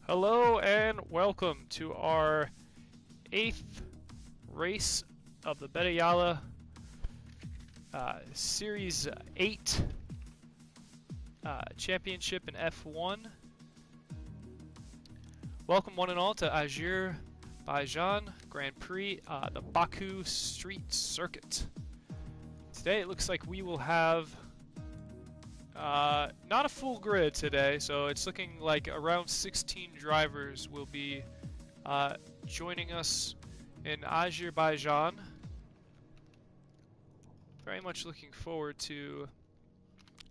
Hello and welcome to our 8th race of the Bette Jalle Series 8 Championship in F1. Welcome one and all to Azerbaijan Grand Prix, the Baku Street Circuit. Today it looks like we will have not a full grid today, so it's looking like around 16 drivers will be joining us in Azerbaijan. Very much looking forward to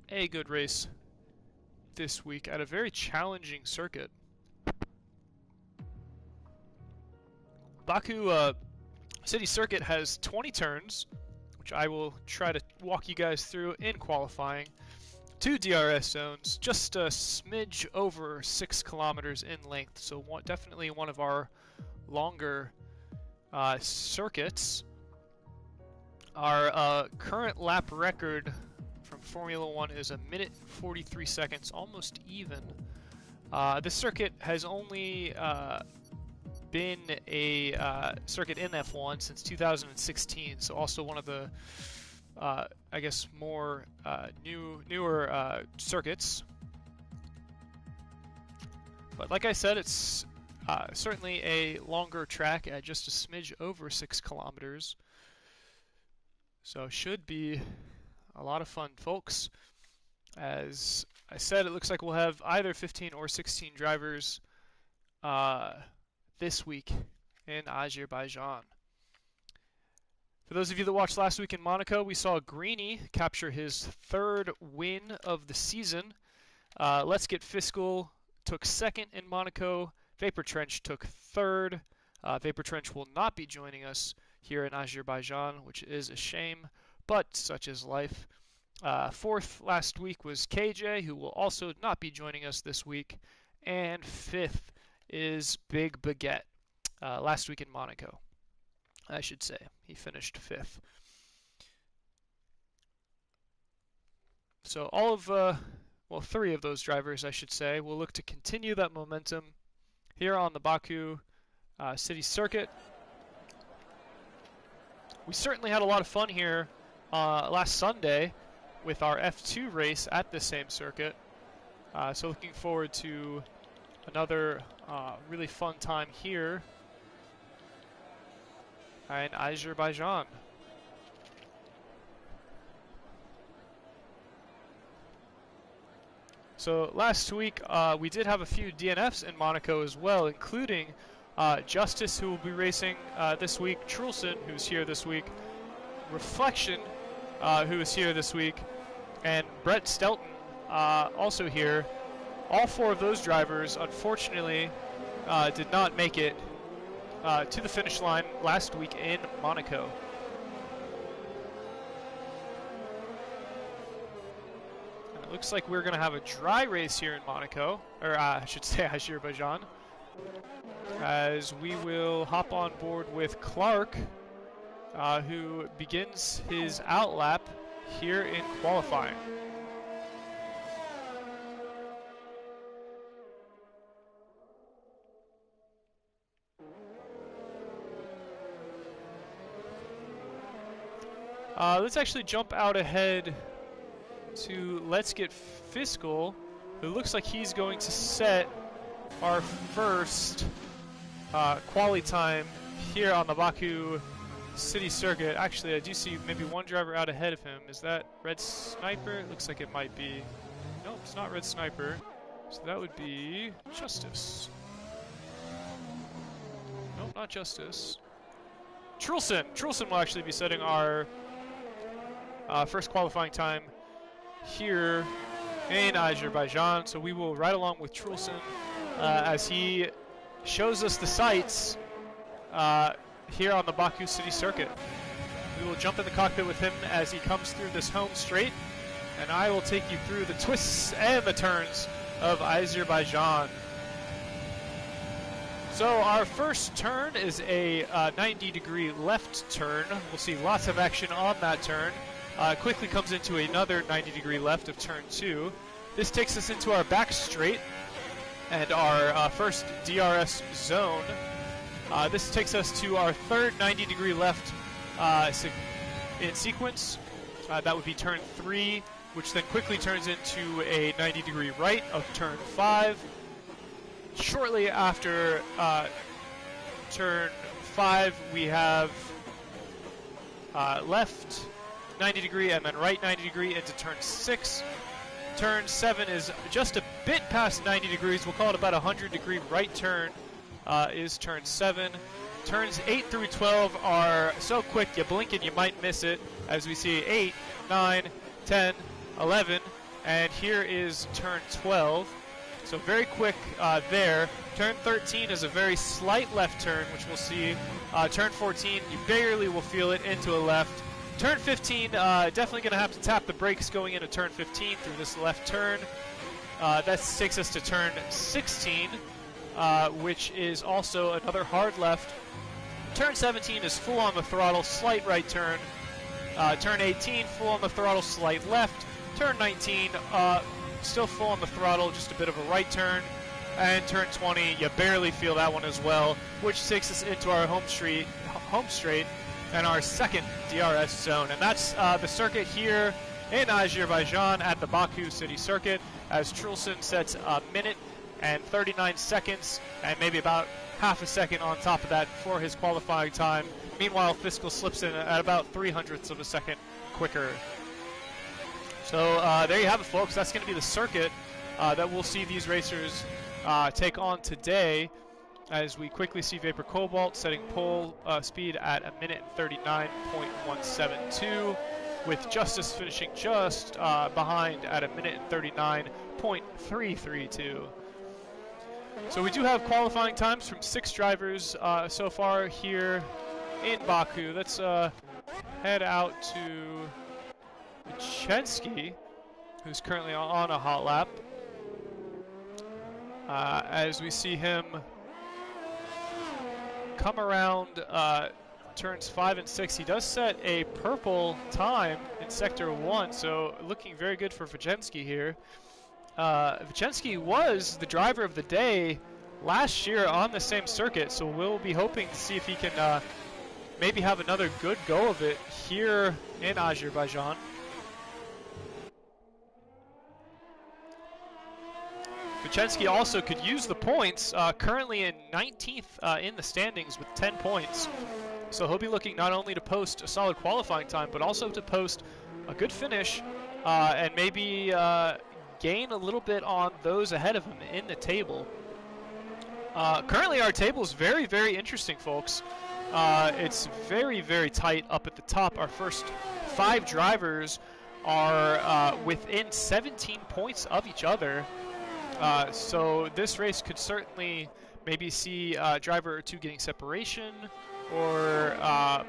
a good race this week at a very challenging circuit. Baku City Circuit has 20 turns, which I will try to walk you guys through in qualifying. 2 DRS zones, just a smidge over 6 kilometers in length, so definitely one of our longer circuits. Our current lap record from Formula 1 is 1 minute and 43 seconds, almost even. This circuit has only been a circuit in F1 since 2016, so also one of the I guess more newer circuits. But like I said, it's certainly a longer track at just a smidge over 6 kilometers. So should be a lot of fun, folks. As I said, it looks like we'll have either 15 or 16 drivers this week in Azerbaijan. For those of you that watched last week in Monaco, we saw Greeny capture his 3rd win of the season. Let's Get Fiscal took 2nd in Monaco. Vapor Trench took 3rd. Vapor Trench will not be joining us here in Azerbaijan, which is a shame, but such is life. 4th last week was KJ, who will also not be joining us this week. And 5th is Big Baguette, last week in Monaco, I should say. He finished 5th. So all of, well, 3 of those drivers, I should say, will look to continue that momentum here on the Baku City Circuit. We certainly had a lot of fun here last Sunday with our F2 race at the same circuit. So looking forward to another really fun time here in Azerbaijan. So last week we did have a few DNFs in Monaco as well, including Justice, who will be racing this week, Trulson, who's here this week, Reflection, who is here this week, and Brett Stelton, also here. All 4 of those drivers, unfortunately, did not make it to the finish line last week in Monaco. And it looks like we're going to have a dry race here in Monaco, or I should say Azerbaijan, as we will hop on board with Clark, who begins his outlap here in qualifying. Let's actually jump out ahead to Let's Get Fiscal, who looks like he's going to set our first quali time here on the Baku City Circuit. Actually, I do see maybe one driver out ahead of him. Is that Red Sniper? It looks like it might be. Nope, it's not Red Sniper. So that would be Justice. Nope, not Justice. Trulson. Trulson will actually be setting our first qualifying time here in Azerbaijan. So we will ride along with Trulson as he shows us the sights here on the Baku City Circuit. We will jump in the cockpit with him as he comes through this home straight, and I will take you through the twists and the turns of Azerbaijan. So our first turn is a 90-degree left turn. We'll see lots of action on that turn. Quickly comes into another 90-degree left of turn 2. This takes us into our back straight. And our first DRS zone, this takes us to our third 90-degree left in sequence. That would be turn 3, which then quickly turns into a 90-degree right of turn 5. Shortly after turn 5, we have left 90-degree and then right 90-degree into turn 6. Turn 7 is just a bit past 90 degrees. We'll call it about a 100-degree right turn is turn 7. Turns 8 through 12 are so quick you blink and you might miss it, as we see 8, 9, 10, 11, and here is turn 12. So very quick there. Turn 13 is a very slight left turn, which we'll see. Turn 14, you barely will feel it into a left. Turn 15, definitely going to have to tap the brakes going into turn 15 through this left turn. That takes us to turn 16, which is also another hard left. Turn 17 is full on the throttle, slight right turn. Turn 18, full on the throttle, slight left. Turn 19, still full on the throttle, just a bit of a right turn. And turn 20, you barely feel that one as well, which takes us into our home straight and our second DRS zone. And that's the circuit here in Azerbaijan at the Baku City Circuit, as Trulson sets a minute and 39 seconds and maybe about half a second on top of that for his qualifying time. Meanwhile, Fiscal slips in at about 0.03 of a second quicker. So there you have it, folks. That's going to be the circuit that we'll see these racers take on today, as we quickly see Vapor Cobalt setting pole speed at 1:39.172, with Justice finishing just behind at 1:39.332. So we do have qualifying times from 6 drivers so far here in Baku. Let's head out to Chensky, who's currently on a hot lap. As we see him come around turns 5 and 6, he does set a purple time in Sector 1, so looking very good for Vajensky here. Vajensky was the driver of the day last year on the same circuit, so we'll be hoping to see if he can maybe have another good go of it here in Azerbaijan. Vachensky also could use the points, currently in 19th in the standings with 10 points. So he'll be looking not only to post a solid qualifying time, but also to post a good finish and maybe gain a little bit on those ahead of him in the table. Currently our table is very, very interesting, folks. It's very, very tight up at the top. Our first 5 drivers are within 17 points of each other. So this race could certainly maybe see a driver or 2 getting separation, or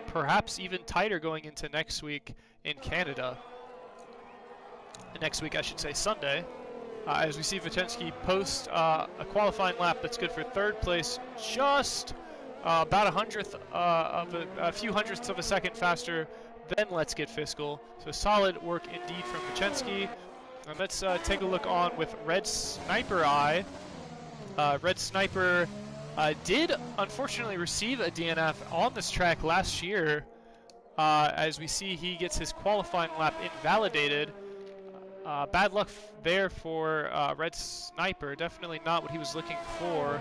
perhaps even tighter going into next week in Canada. Next week, I should say, Sunday. As we see Vachensky post a qualifying lap that's good for 3rd place, just about a few hundredths of a second faster than Let's Get Fiscal. So solid work indeed from Vachensky. And let's take a look on with Red Sniper Eye. Red Sniper did unfortunately receive a DNF on this track last year. As we see, he gets his qualifying lap invalidated. Bad luck there for Red Sniper. Definitely not what he was looking for.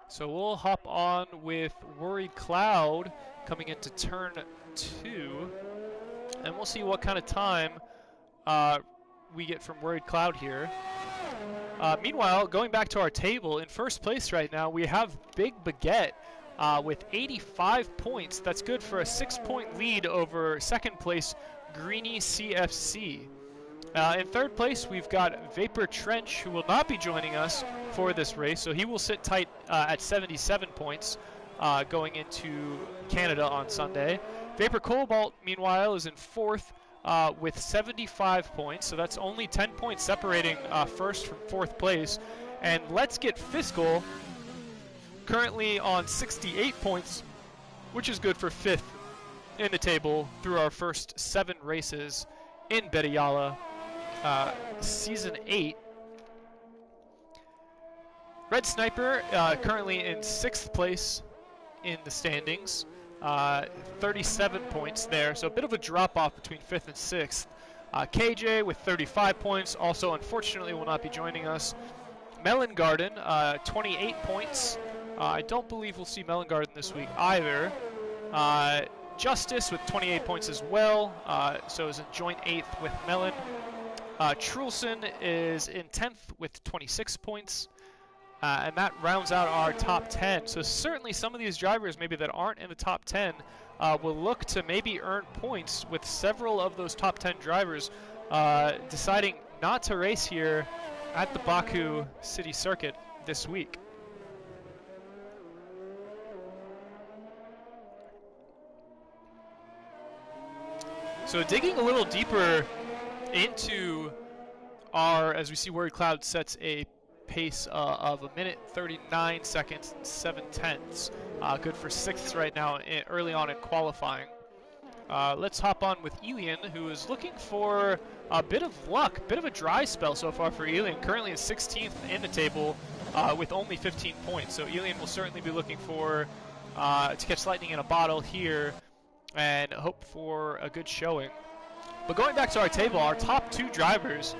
So we'll hop on with Worried Cloud coming into turn 2. And we'll see what kind of time we get from Worried Cloud here. Meanwhile, going back to our table, in first place right now, we have Big Baguette with 85 points. That's good for a 6-point lead over second place Greeny CFC. In third place, we've got Vapor Trench, who will not be joining us for this race, so he will sit tight at 77 points going into Canada on Sunday. Vapor Cobalt, meanwhile, is in 4th with 75 points, so that's only 10 points separating first from 4th place. And Let's Get Fiscal, currently on 68 points, which is good for 5th in the table through our first 7 races in Bette Jalle Season 8. Red Sniper currently in 6th place in the standings, 37 points there, so a bit of a drop-off between 5th and 6th. KJ with 35 points, also unfortunately will not be joining us. Melon Garden, 28 points. I don't believe we'll see Melon Garden this week either. Justice with 28 points as well, so is in joint 8th with Melon. Trulson is in 10th with 26 points. And that rounds out our top 10. So certainly some of these drivers maybe that aren't in the top 10 will look to maybe earn points, with several of those top 10 drivers deciding not to race here at the Baku City Circuit this week. So digging a little deeper into our, as we see Word Cloud sets a pace of 1 minute 39 seconds and 7/10. Good for 6th right now early on in qualifying. Let's hop on with Elian, who is looking for a bit of luck, bit of a dry spell so far for Elian, currently in 16th in the table with only 15 points. So Elian will certainly be looking for to catch lightning in a bottle here and hope for a good showing. But going back to our table, our top 2 drivers,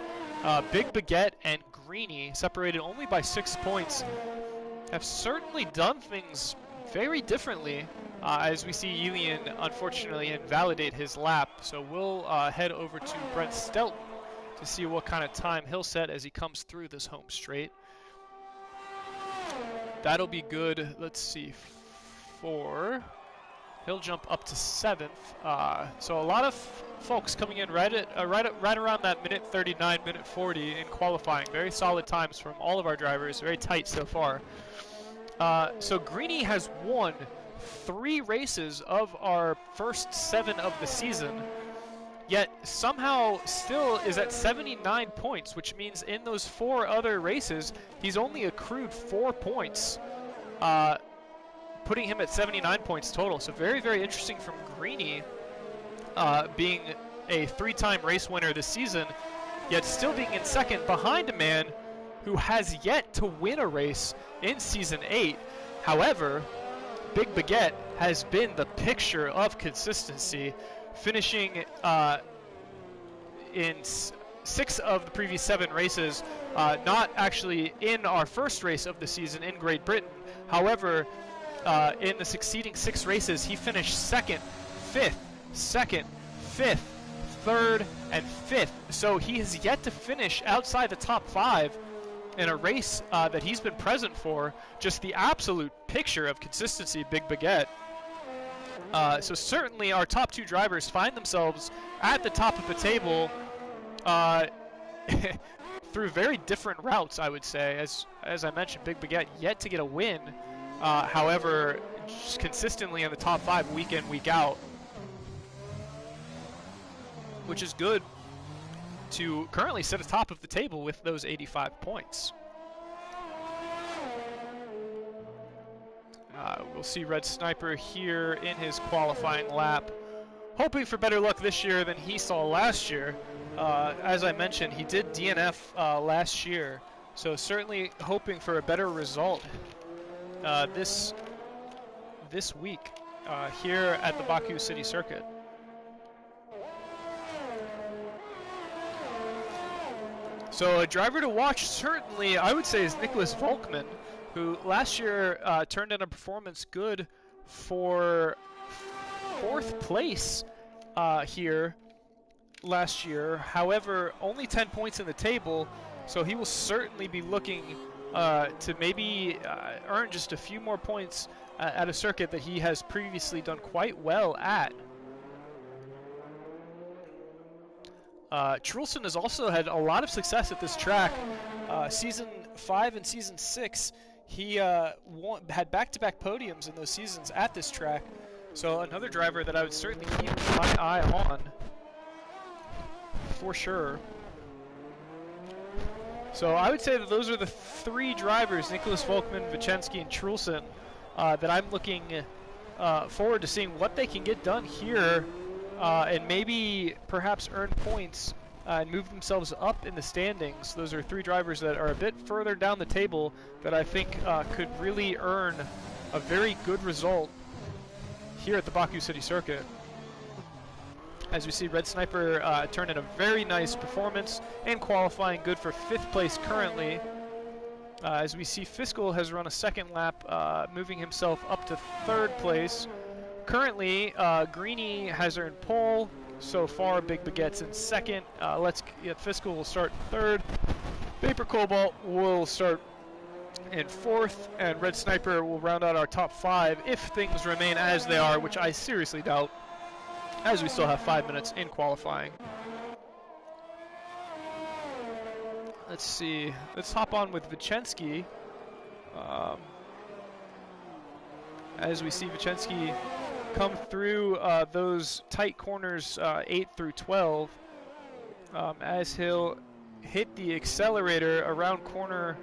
Big Baguette and Greeny, separated only by 6 points, have certainly done things very differently, as we see Elian unfortunately invalidate his lap. So we'll head over to Brent Stelton to see what kind of time he'll set as he comes through this home straight. That'll be good. Let's see, he'll jump up to 7th. So a lot of folks coming in right around that minute 39, minute 40 in qualifying. Very solid times from all of our drivers. Very tight so far. So Greeny has won 3 races of our first 7 of the season, yet somehow still is at 79 points, which means in those 4 other races, he's only accrued 4 points, putting him at 79 points total. So very, very interesting from Greeny, being a 3-time race winner this season, yet still being in 2nd behind a man who has yet to win a race in Season 8. However, Big Baguette has been the picture of consistency, finishing in 6 of the previous 7 races, not actually in our first race of the season in Great Britain. However, in the succeeding 6 races, he finished 2nd, 5th, 2nd, 5th, 3rd, and 5th. So he has yet to finish outside the top 5 in a race that he's been present for. Just the absolute picture of consistency, Big Baguette. So certainly our top 2 drivers find themselves at the top of the table through very different routes, I would say. As I mentioned, Big Baguette yet to get a win. However, just consistently in the top 5 week in, week out, which is good to currently sit atop of the table with those 85 points. We'll see Red Sniper here in his qualifying lap, hoping for better luck this year than he saw last year. As I mentioned, he did DNF last year, so certainly hoping for a better result this week here at the Baku City Circuit. So a driver to watch, certainly, I would say, is Nicholas Volkmann, who last year turned in a performance good for 4th place here last year. However, only 10 points in the table, so he will certainly be looking to maybe earn just a few more points at a circuit that he has previously done quite well at. Trulson has also had a lot of success at this track. Season 5 and Season 6, he had back-to-back podiums in those seasons at this track. So another driver that I would certainly keep my eye on, for sure. So I would say that those are the 3 drivers, Nicholas Volkmann, Vicensky, and Trulson, that I'm looking forward to seeing what they can get done here, and maybe perhaps earn points and move themselves up in the standings. Those are 3 drivers that are a bit further down the table that I think could really earn a very good result here at the Baku City Circuit. As we see, Red Sniper turn in a very nice performance and qualifying good for 5th place currently. As we see, Fiscal has run a 2nd lap, moving himself up to 3rd place. Currently, Greeny has earned pole. So far, Big Baguette's in 2nd. Fiscal will start 3rd. Vapor Cobalt will start in 4th, and Red Sniper will round out our top 5 if things remain as they are, which I seriously doubt, as we still have 5 minutes in qualifying. Let's see. Let's hop on with Vicensky. As we see Vicensky come through those tight corners 8 through 12, as he'll hit the accelerator around corner.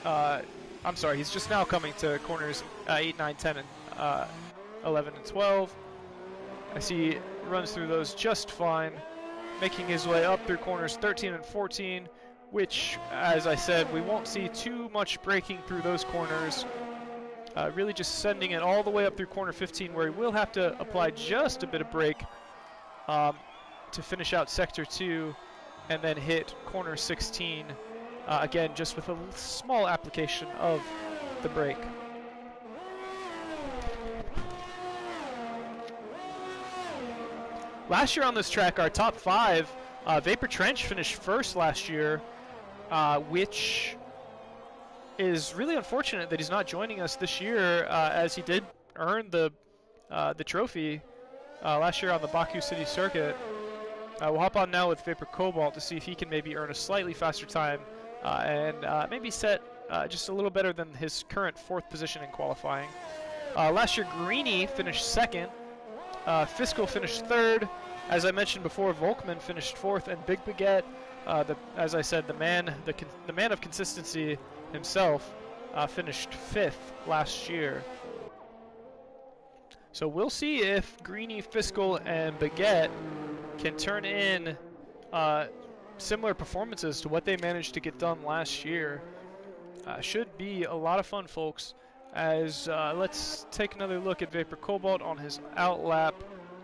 I'm sorry, he's just now coming to corners 8, 9, 10, and 11 and 12. I see he runs through those just fine, making his way up through corners 13 and 14, which, as I said, we won't see too much braking through those corners. Really just sending it all the way up through corner 15, where he will have to apply just a bit of brake to finish out sector 2, and then hit corner 16, again just with a small application of the brake. Last year on this track, our top 5, Vapor Trench finished 1st last year, which is really unfortunate that he's not joining us this year, as he did earn the trophy last year on the Baku City Circuit. We'll hop on now with Vapor Cobalt to see if he can maybe earn a slightly faster time and maybe set just a little better than his current 4th position in qualifying. Last year, Greeny finished 2nd. Fiscal finished 3rd. As I mentioned before, Volkman finished 4th, and Big Baguette, as I said, the man of consistency himself, finished 5th last year. So we'll see if Greeny, Fiscal, and Baguette can turn in similar performances to what they managed to get done last year. Should be a lot of fun, folks. As let's take another look at Vapor Cobalt on his outlap.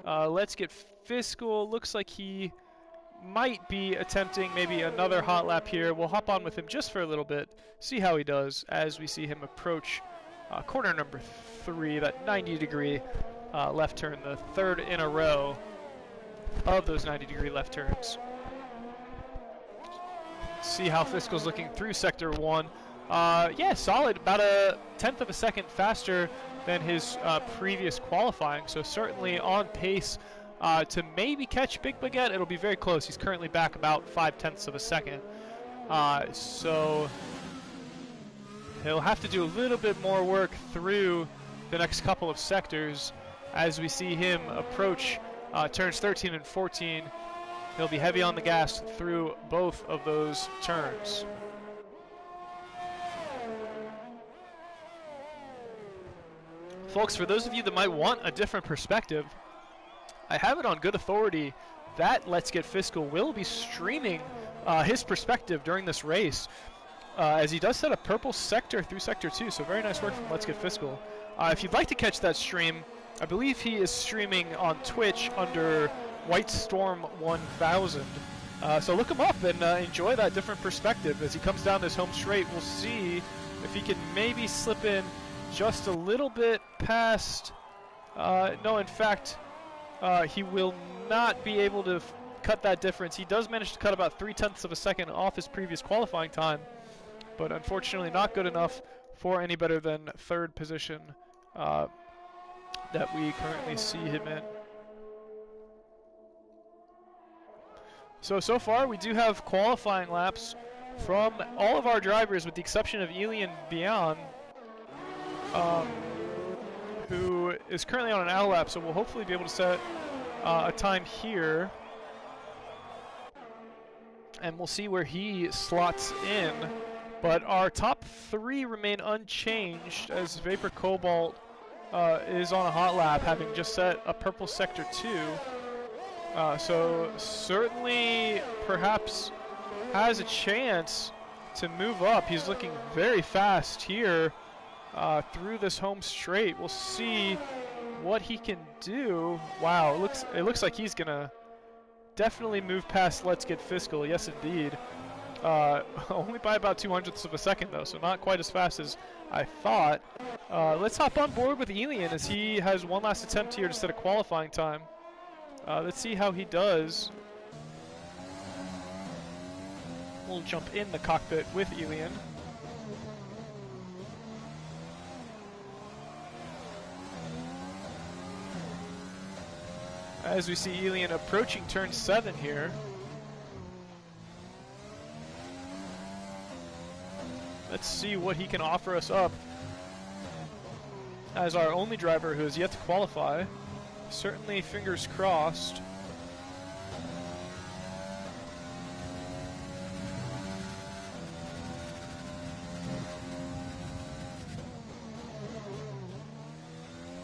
Let's get Fiscal. Looks like he might be attempting maybe another hot lap here. We'll hop on with him just for a little bit, see how he does as we see him approach corner number 3, that 90-degree left turn, the 3rd in a row of those 90-degree left turns. See how Fiscal's looking through sector 1. Yeah, solid, about a 1/10 of a second faster than his previous qualifying, so certainly on pace to maybe catch Big Baguette. It'll be very close. He's currently back about 5/10 of a second. So he'll have to do a little bit more work through the next couple of sectors as we see him approach turns 13 and 14. He'll be heavy on the gas through both of those turns. Folks, for those of you that might want a different perspective, I have it on good authority that Let's Get Fiscal will be streaming his perspective during this race, as he does set a purple sector through sector 2, so very nice work from Let's Get Fiscal. If you'd like to catch that stream, I believe he is streaming on Twitch under White Storm 1000. So look him up and enjoy that different perspective. As he comes down this home straight, we'll see if he can maybe slip in just a little bit past. No, in fact, he will not be able to cut that difference. He does manage to cut about 3/10 of a second off his previous qualifying time, but unfortunately not good enough for any better than 3rd position that we currently see him in. So far we do have qualifying laps from all of our drivers with the exception of Elian Bian, who is currently on an out lap, so we'll hopefully be able to set a time here. And we'll see where he slots in. But our top 3 remain unchanged as Vapor Cobalt is on a hot lap, having just set a purple sector 2. So certainly perhaps has a chance to move up. He's looking very fast here through this home straight. We'll see what he can do. Wow, it looks like he's gonna definitely move past Let's Get Fiscal. Yes, indeed. Only by about 200ths of a second though, so not quite as fast as I thought. Let's hop on board with Elian as he has one last attempt here to set a qualifying time. Let's see how he does. We'll jump in the cockpit with Elian. As we see Elian approaching turn 7 here. Let's see what he can offer us up as our only driver who has yet to qualify. Certainly fingers crossed.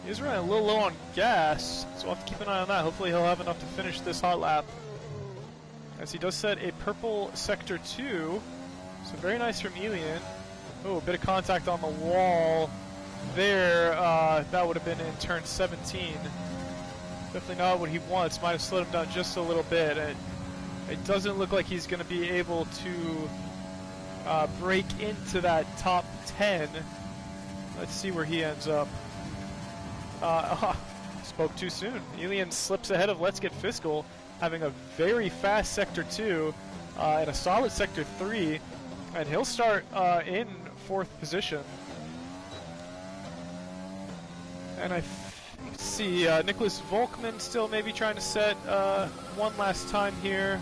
He's running a little low on gas, so we'll have to keep an eye on that. Hopefully he'll have enough to finish this hot lap. As he does set a purple sector 2. So very nice from Elian. Oh, a bit of contact on the wall there. That would have been in turn 17. Definitely not what he wants. Might have slowed him down just a little bit. It doesn't look like he's going to be able to break into that top 10. Let's see where he ends up. Spoke too soon. Elian slips ahead of Let's Get Fiscal, having a very fast sector 2 and a solid sector 3, and he'll start in 4th position. And I see Nicholas Volkman still maybe trying to set one last time here.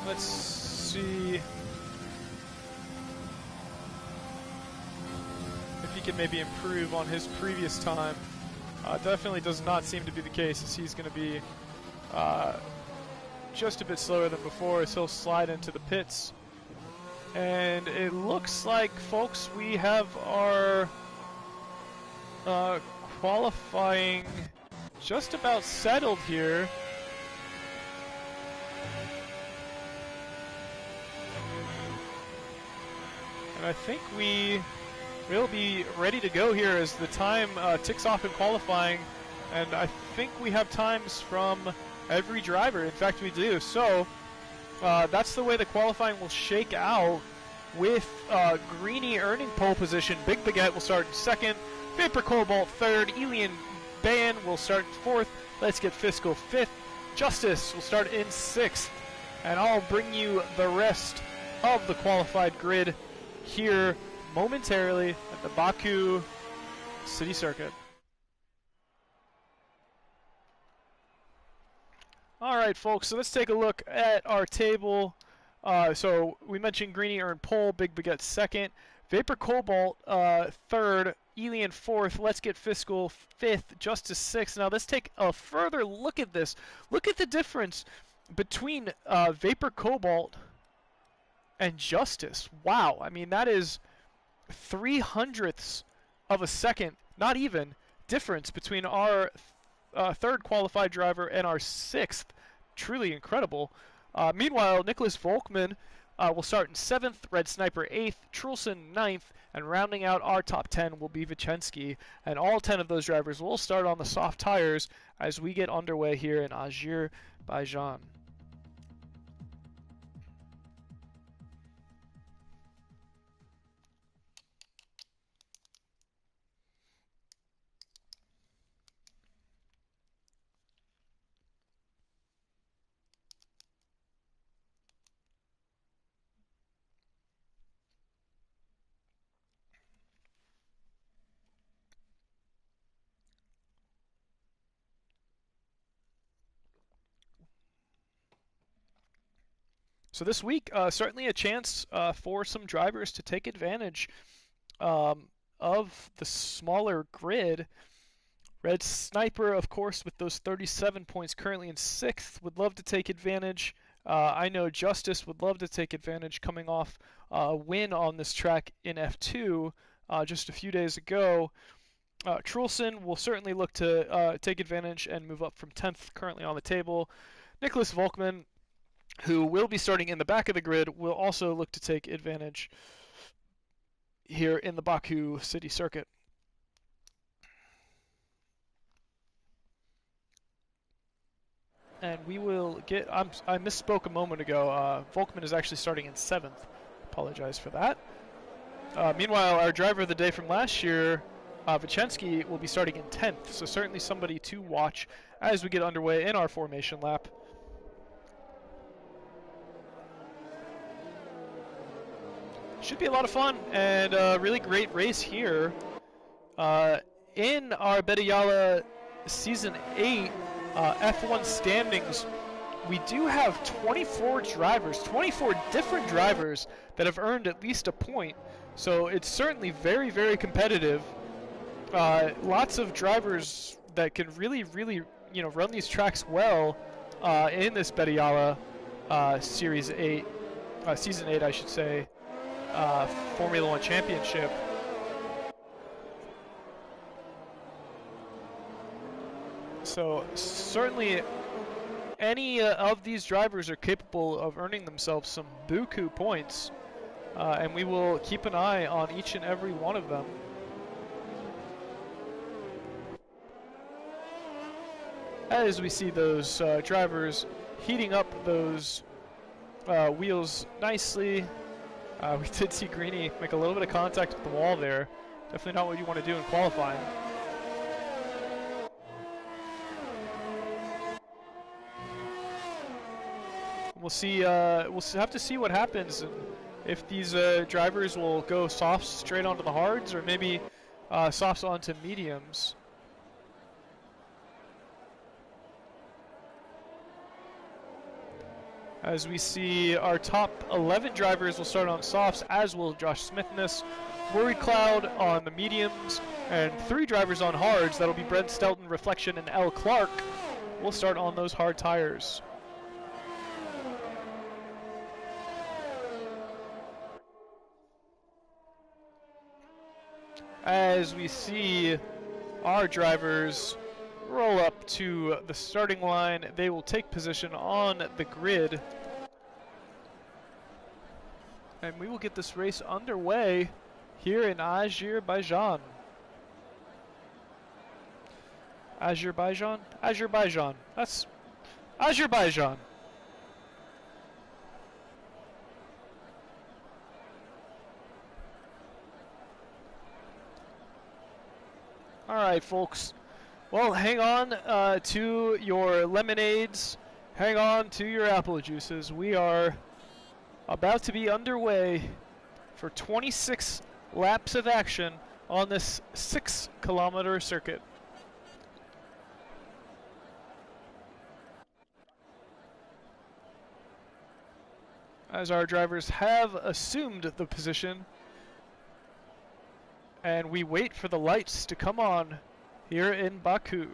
Let's see if he can maybe improve on his previous time. Definitely does not seem to be the case, as he's going to be just a bit slower than before, as he'll slide into the pits. And it looks like, folks, we have our qualifying just about settled here. And I think we'll be ready to go here as the time ticks off in qualifying. And I think we have times from every driver. In fact, we do. So that's the way the qualifying will shake out, with Greeny earning pole position. Big Baguette will start in 2nd. Vapor Cobalt 3rd. Elian Ban will start in 4th. Let's Get Fiscal 5th. Justice will start in 6th. And I'll bring you the rest of the qualified grid here momentarily at the Baku City Circuit. All right, folks, so let's take a look at our table. So we mentioned Greeny earned pole, Big Baguette 2nd, Vapor Cobalt 3rd, Elian 4th, Let's Get Fiscal 5th, Justice 6th. Now let's take a further look at this. Look at the difference between Vapor Cobalt and Justice. Wow, I mean, that is 0.03 of a second, not even, difference between our 3rd qualified driver and our 6th. Truly incredible. Meanwhile, Nicholas Volkman will start in 7th, Red Sniper 8th, Trulson 9th, and rounding out our top 10 will be Vicensky. And all 10 of those drivers will start on the soft tires as we get underway here in Azerbaijan. So this week, certainly a chance for some drivers to take advantage of the smaller grid. Red Sniper, of course, with those 37 points currently in 6th, would love to take advantage. I know Justice would love to take advantage coming off a win on this track in F2 just a few days ago. Trulson will certainly look to take advantage and move up from 10th currently on the table. Nicholas Volkmann, who will be starting in the back of the grid, will also look to take advantage here in the Baku City Circuit. And we will get, I misspoke a moment ago. Volkmann is actually starting in 7th. Apologize for that. Meanwhile, our driver of the day from last year, Vicensky, will be starting in 10th. So certainly somebody to watch as we get underway in our formation lap. Should be a lot of fun and a really great race here. In our Bette Jalle Season 8 F1 standings, we do have 24 drivers, 24 different drivers that have earned at least a point. So it's certainly very, very competitive. Lots of drivers that can really, run these tracks well in this Bette Jalle Series 8, Season 8, I should say, Formula One Championship. So certainly any of these drivers are capable of earning themselves some buku points, and we will keep an eye on each and every one of them. As we see those drivers heating up those wheels nicely. We did see Greeny make a little bit of contact with the wall there. Definitely not what you want to do in qualifying. We'll see. We'll have to see what happens, and if these drivers will go softs straight onto the hards, or maybe softs onto mediums. As we see, our top 11 drivers will start on softs, as will Josh Smithness, Worried Cloud on the mediums, and 3 drivers on hards. That'll be Brent Stelton, Reflection, and L. Clark. We'll start on those hard tires. As we see our drivers roll up to the starting line, they will take position on the grid. And we will get this race underway here in Azerbaijan. Azerbaijan? Azerbaijan. That's Azerbaijan. All right, folks. Well, hang on to your lemonades. Hang on to your apple juices. We are about to be underway for 26 laps of action on this 6-kilometer circuit. As our drivers have assumed the position, and we wait for the lights to come on here in Baku.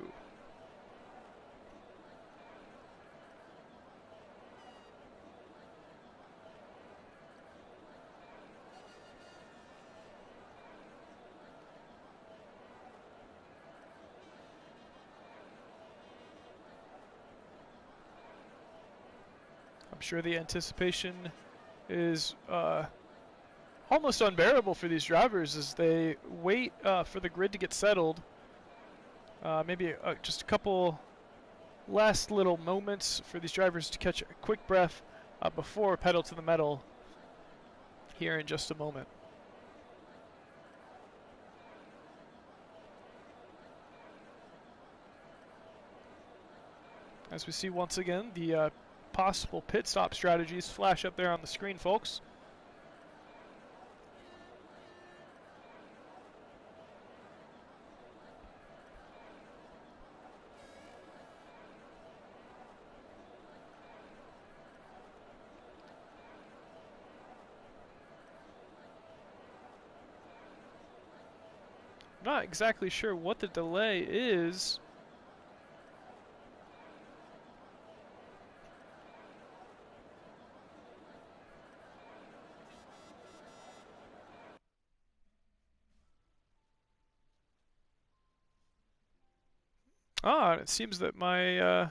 I'm sure the anticipation is almost unbearable for these drivers as they wait for the grid to get settled. Maybe just a couple last little moments for these drivers to catch a quick breath before pedal to the metal here in just a moment. As we see once again the possible pit stop strategies flash up there on the screen, folks. Not exactly sure what the delay is. Ah, it seems that my